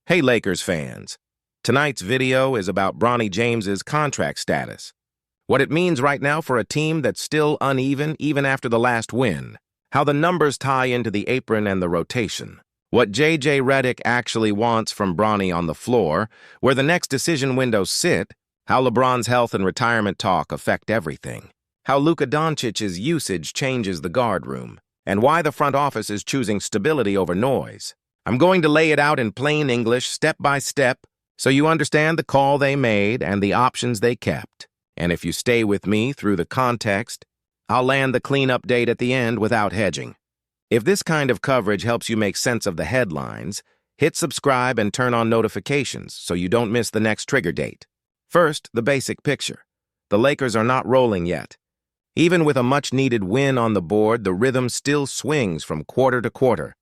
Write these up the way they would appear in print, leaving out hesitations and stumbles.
Hey Lakers fans, tonight's video is about Bronny James's contract status. What it means right now for a team that's still uneven even after the last win. How the numbers tie into the apron and the rotation. What J.J. Redick actually wants from Bronny on the floor, where the next decision windows sit, how LeBron's health and retirement talk affect everything. How Luka Doncic's usage changes the guard room, and why the front office is choosing stability over noise. I'm going to lay it out in plain English, step by step, so you understand the call they made and the options they kept. And if you stay with me through the context, I'll land the clean update at the end without hedging. If this kind of coverage helps you make sense of the headlines, hit subscribe and turn on notifications so you don't miss the next trigger date. First, the basic picture. The Lakers are not rolling yet. Even with a much-needed win on the board, the rhythm still swings from quarter to quarter.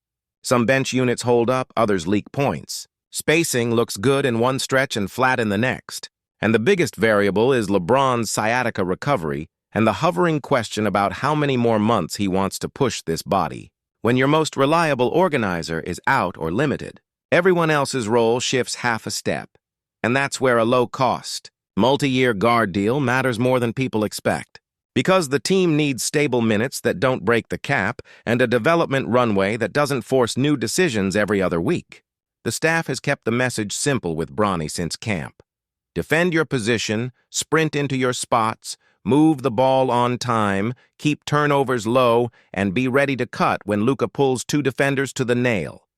Some bench units hold up, others leak points. Spacing looks good in one stretch and flat in the next. And the biggest variable is LeBron's sciatica recovery and the hovering question about how many more months he wants to push this body. When your most reliable organizer is out or limited, everyone else's role shifts half a step. And that's where a low-cost, multi-year guard deal matters more than people expect. Because the team needs stable minutes that don't break the cap and a development runway that doesn't force new decisions every other week. The staff has kept the message simple with Bronny since camp. Defend your position, sprint into your spots, move the ball on time, keep turnovers low, and be ready to cut when Luka pulls two defenders to the nail.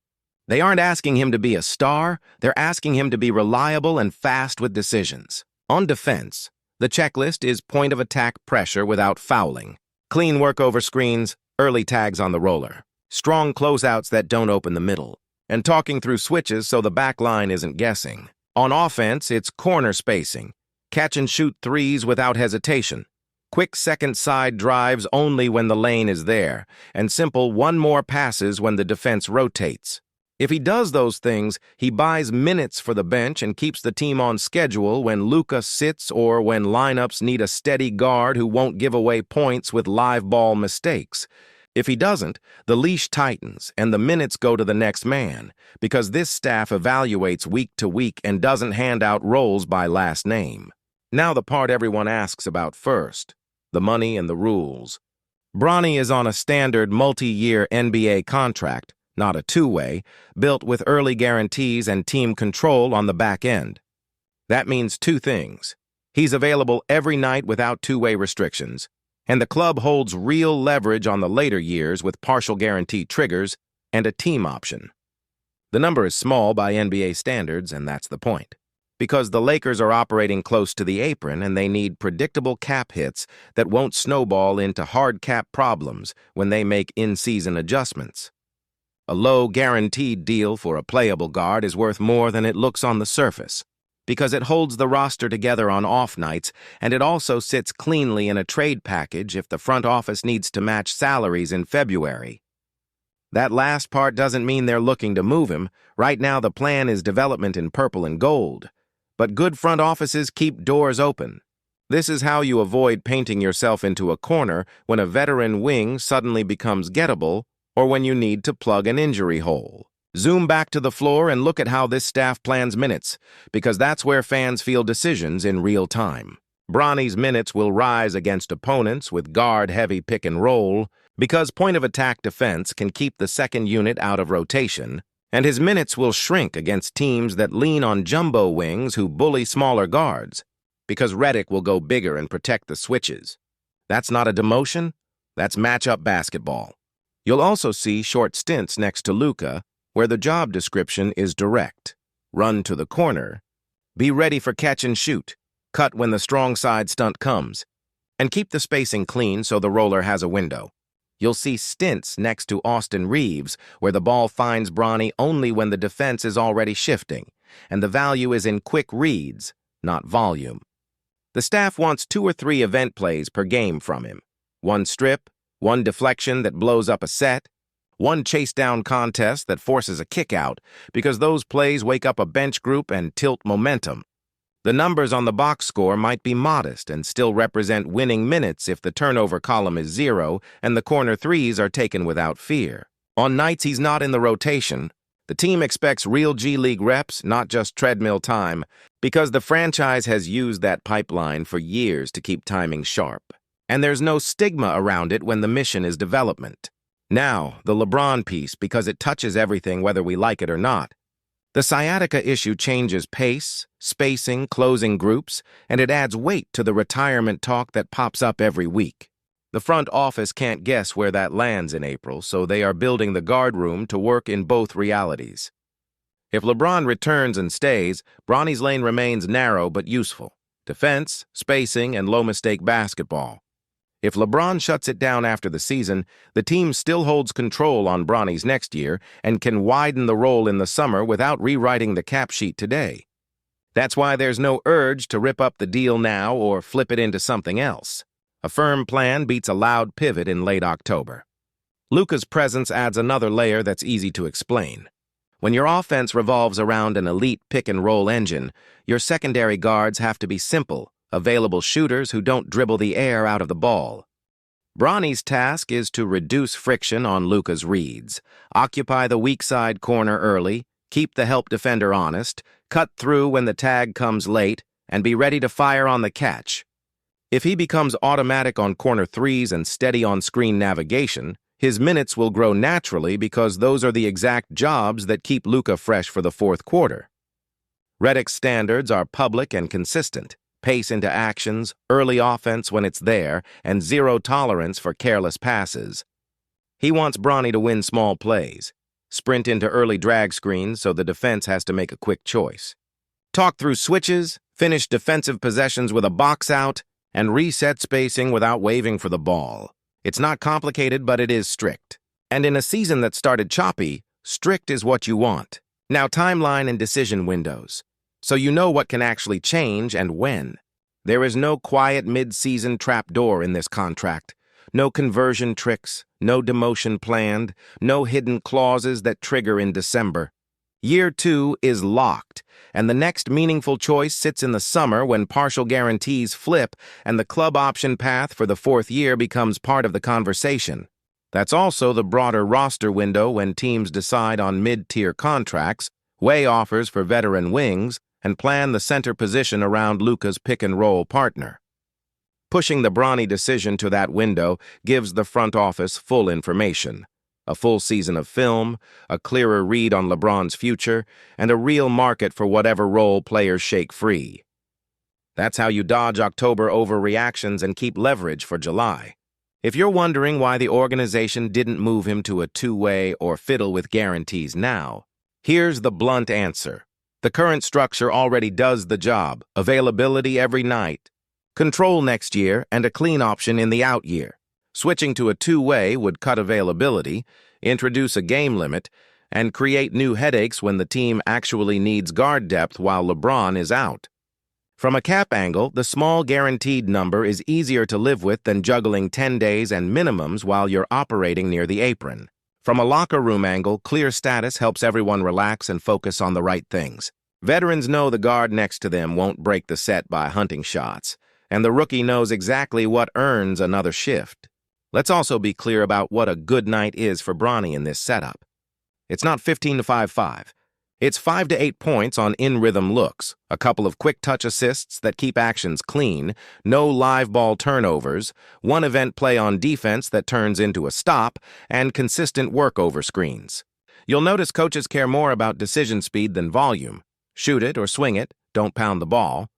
They aren't asking him to be a star, they're asking him to be reliable and fast with decisions. On defense, the checklist is point-of-attack pressure without fouling, clean work over screens, early tags on the roller, strong closeouts that don't open the middle, and talking through switches so the back line isn't guessing. On offense, it's corner spacing, catch-and-shoot threes without hesitation, quick second-side drives only when the lane is there, and simple one-more passes when the defense rotates. If he does those things, he buys minutes for the bench and keeps the team on schedule when Luka sits or when lineups need a steady guard who won't give away points with live ball mistakes. If he doesn't, the leash tightens and the minutes go to the next man because this staff evaluates week to week and doesn't hand out roles by last name. Now the part everyone asks about first, the money and the rules. Bronny is on a standard multi-year NBA contract, not a two-way, built with early guarantees and team control on the back end. That means two things. He's available every night without two-way restrictions, and the club holds real leverage on the later years with partial guarantee triggers and a team option. The number is small by NBA standards, and that's the point. Because the Lakers are operating close to the apron and they need predictable cap hits that won't snowball into hard cap problems when they make in-season adjustments. A low guaranteed deal for a playable guard is worth more than it looks on the surface, because it holds the roster together on off nights and it also sits cleanly in a trade package if the front office needs to match salaries in February. That last part doesn't mean they're looking to move him. Right now the plan is development in purple and gold. But good front offices keep doors open. This is how you avoid painting yourself into a corner when a veteran wing suddenly becomes gettable or when you need to plug an injury hole. Zoom back to the floor and look at how this staff plans minutes, because that's where fans feel decisions in real time. Bronny's minutes will rise against opponents with guard-heavy pick and roll, because point-of-attack defense can keep the second unit out of rotation, and his minutes will shrink against teams that lean on jumbo wings who bully smaller guards, because Redick will go bigger and protect the switches. That's not a demotion, that's matchup basketball. You'll also see short stints next to Luka, where the job description is direct. Run to the corner, be ready for catch and shoot, cut when the strong side stunt comes, and keep the spacing clean so the roller has a window. You'll see stints next to Austin Reeves, where the ball finds Bronny only when the defense is already shifting, and the value is in quick reads, not volume. The staff wants 2 or 3 event plays per game from him. One strip, one deflection that blows up a set, one chase-down contest that forces a kick-out, because those plays wake up a bench group and tilt momentum. The numbers on the box score might be modest and still represent winning minutes if the turnover column is 0 and the corner threes are taken without fear. On nights he's not in the rotation, The team expects real G League reps, not just treadmill time, because the franchise has used that pipeline for years to keep timing sharp. And there's no stigma around it when the mission is development. Now, the LeBron piece, because it touches everything whether we like it or not. The sciatica issue changes pace, spacing, closing groups, and it adds weight to the retirement talk that pops up every week. The front office can't guess where that lands in April, so they are building the guard room to work in both realities. If LeBron returns and stays, Bronny's lane remains narrow but useful. Defense, spacing, and low-mistake basketball. If LeBron shuts it down after the season, the team still holds control on Bronny's next year and can widen the role in the summer without rewriting the cap sheet today. That's why there's no urge to rip up the deal now or flip it into something else. A firm plan beats a loud pivot in late October. Luka's presence adds another layer that's easy to explain. When your offense revolves around an elite pick-and-roll engine, your secondary guards have to be simple, available shooters who don't dribble the air out of the ball. Bronny's task is to reduce friction on Luka's reads, occupy the weak side corner early, keep the help defender honest, cut through when the tag comes late, and be ready to fire on the catch. If he becomes automatic on corner threes and steady on screen navigation, his minutes will grow naturally because those are the exact jobs that keep Luka fresh for the fourth quarter. Redick's standards are public and consistent. Pace into actions, early offense when it's there, and zero tolerance for careless passes. He wants Bronny to win small plays, sprint into early drag screens so the defense has to make a quick choice. Talk through switches, finish defensive possessions with a box out, and reset spacing without waving for the ball. It's not complicated, but it is strict. And in a season that started choppy, strict is what you want. Now timeline and decision windows. So you know what can actually change and when. There is no quiet mid-season trapdoor in this contract. No conversion tricks, no demotion planned, no hidden clauses that trigger in December. Year 2 is locked, and the next meaningful choice sits in the summer when partial guarantees flip and the club option path for the fourth year becomes part of the conversation. That's also the broader roster window when teams decide on mid-tier contracts, weigh offers for veteran wings, and plan the center position around Luka's pick-and-roll partner. Pushing the Bronny decision to that window gives the front office full information. A full season of film, a clearer read on LeBron's future, and a real market for whatever role players shake free. That's how you dodge October overreactions and keep leverage for July. If you're wondering why the organization didn't move him to a two-way or fiddle with guarantees now, here's the blunt answer. The current structure already does the job, availability every night, control next year, and a clean option in the out year. Switching to a two-way would cut availability, introduce a game limit, and create new headaches when the team actually needs guard depth while LeBron is out. From a cap angle, the small guaranteed number is easier to live with than juggling 10 days and minimums while you're operating near the apron. From a locker room angle, clear status helps everyone relax and focus on the right things. Veterans know the guard next to them won't break the set by hunting shots, and the rookie knows exactly what earns another shift. Let's also be clear about what a good night is for Bronny in this setup. It's not 15 to 5-5. It's 5 to 8 points on in-rhythm looks, a couple of quick-touch assists that keep actions clean, no live ball turnovers, one event play on defense that turns into a stop, and consistent work over screens. You'll notice coaches care more about decision speed than volume. Shoot it or swing it, don't pound the ball.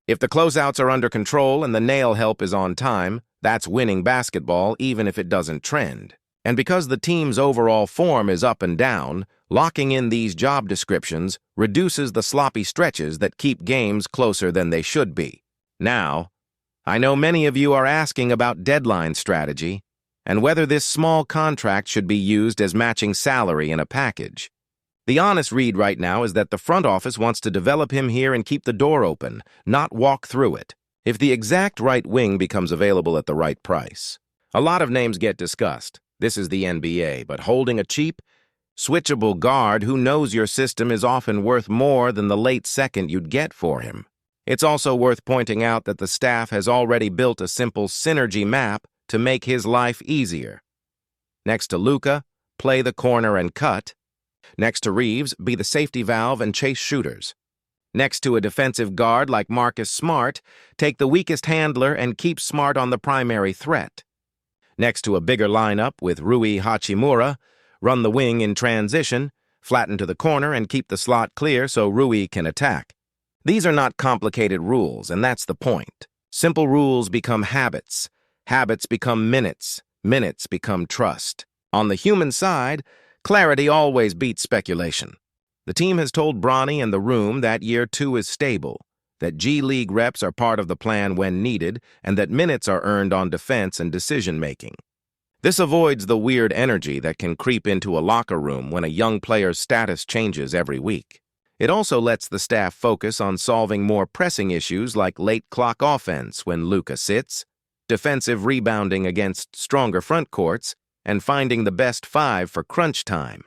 If the closeouts are under control and the nail help is on time, that's winning basketball even if it doesn't trend. And because the team's overall form is up and down, locking in these job descriptions reduces the sloppy stretches that keep games closer than they should be. Now, I know many of you are asking about deadline strategy and whether this small contract should be used as matching salary in a package. The honest read right now is that the front office wants to develop him here and keep the door open, not walk through it. If the exact right wing becomes available at the right price. A lot of names get discussed. This is the NBA, but holding a cheap, switchable guard who knows your system is often worth more than the late second you'd get for him. It's also worth pointing out that the staff has already built a simple synergy map to make his life easier. Next to Luka, play the corner and cut. Next to Reeves, be the safety valve and chase shooters. Next to a defensive guard like Marcus Smart, take the weakest handler and keep Smart on the primary threat. Next to a bigger lineup with Rui Hachimura, run the wing in transition, flatten to the corner, and keep the slot clear so Rui can attack. These are not complicated rules, and that's the point. Simple rules become habits. Habits become minutes. Minutes become trust. On the human side, clarity always beats speculation. The team has told Bronny and the room that year 2 is stable, that G League reps are part of the plan when needed, and that minutes are earned on defense and decision-making. This avoids the weird energy that can creep into a locker room when a young player's status changes every week. It also lets the staff focus on solving more pressing issues like late-clock offense when Luka sits, defensive rebounding against stronger front courts, and finding the best 5 for crunch time.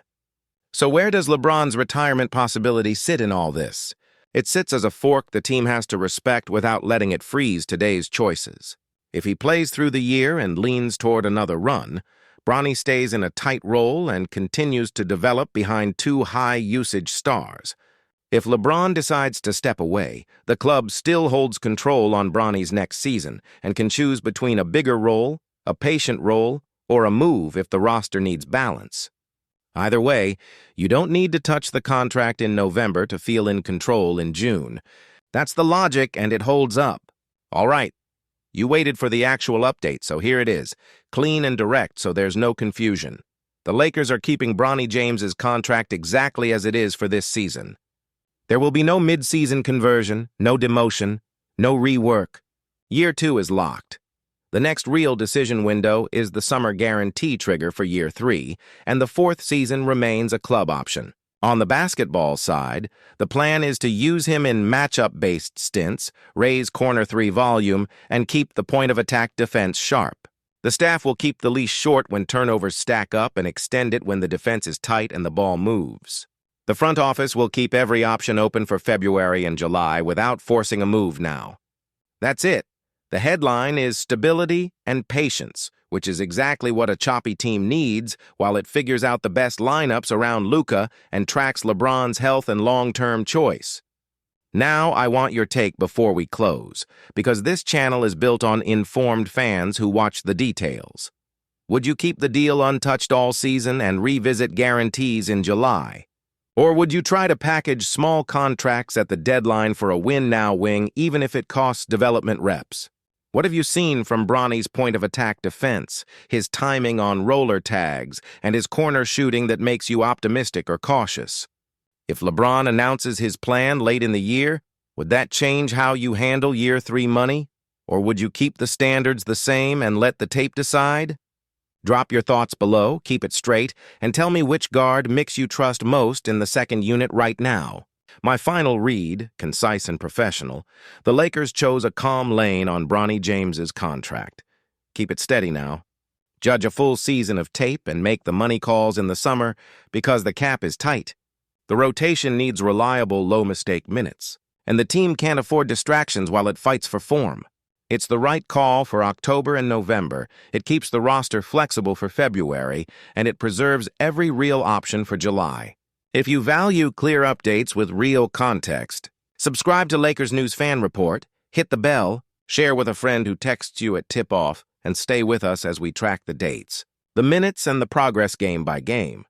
So where does LeBron's retirement possibility sit in all this? It sits as a fork the team has to respect without letting it freeze today's choices. If he plays through the year and leans toward another run, Bronny stays in a tight role and continues to develop behind 2 high-usage stars. If LeBron decides to step away, the club still holds control on Bronny's next season and can choose between a bigger role, a patient role, or a move if the roster needs balance. Either way, you don't need to touch the contract in November to feel in control in June. That's the logic, and it holds up. All right, you waited for the actual update, so here it is, clean and direct so there's no confusion. The Lakers are keeping Bronny James's contract exactly as it is for this season. There will be no mid-season conversion, no demotion, no rework. Year 2 is locked. The next real decision window is the summer guarantee trigger for year 3, and the 4th season remains a club option. On the basketball side, the plan is to use him in matchup-based stints, raise corner 3 volume, and keep the point-of-attack defense sharp. The staff will keep the leash short when turnovers stack up and extend it when the defense is tight and the ball moves. The front office will keep every option open for February and July without forcing a move now. That's it. The headline is stability and patience, which is exactly what a choppy team needs while it figures out the best lineups around Luka and tracks LeBron's health and long-term choice. Now I want your take before we close, because this channel is built on informed fans who watch the details. Would you keep the deal untouched all season and revisit guarantees in July? Or would you try to package small contracts at the deadline for a win-now wing even if it costs development reps? What have you seen from Bronny's point-of-attack defense, his timing on roller tags, and his corner shooting that makes you optimistic or cautious? If LeBron announces his plan late in the year, would that change how you handle year 3 money? Or would you keep the standards the same and let the tape decide? Drop your thoughts below, keep it straight, and tell me which guard mix you trust most in the second unit right now. My final read, concise and professional, the Lakers chose a calm lane on Bronny James's contract. Keep it steady now. Judge a full season of tape and make the money calls in the summer because the cap is tight. The rotation needs reliable, low-mistake minutes, and the team can't afford distractions while it fights for form. It's the right call for October and November. It keeps the roster flexible for February, and it preserves every real option for July. If you value clear updates with real context, subscribe to Lakers News Fan Report, hit the bell, share with a friend who texts you at tip-off, and stay with us as we track the dates, the minutes, and the progress game by game.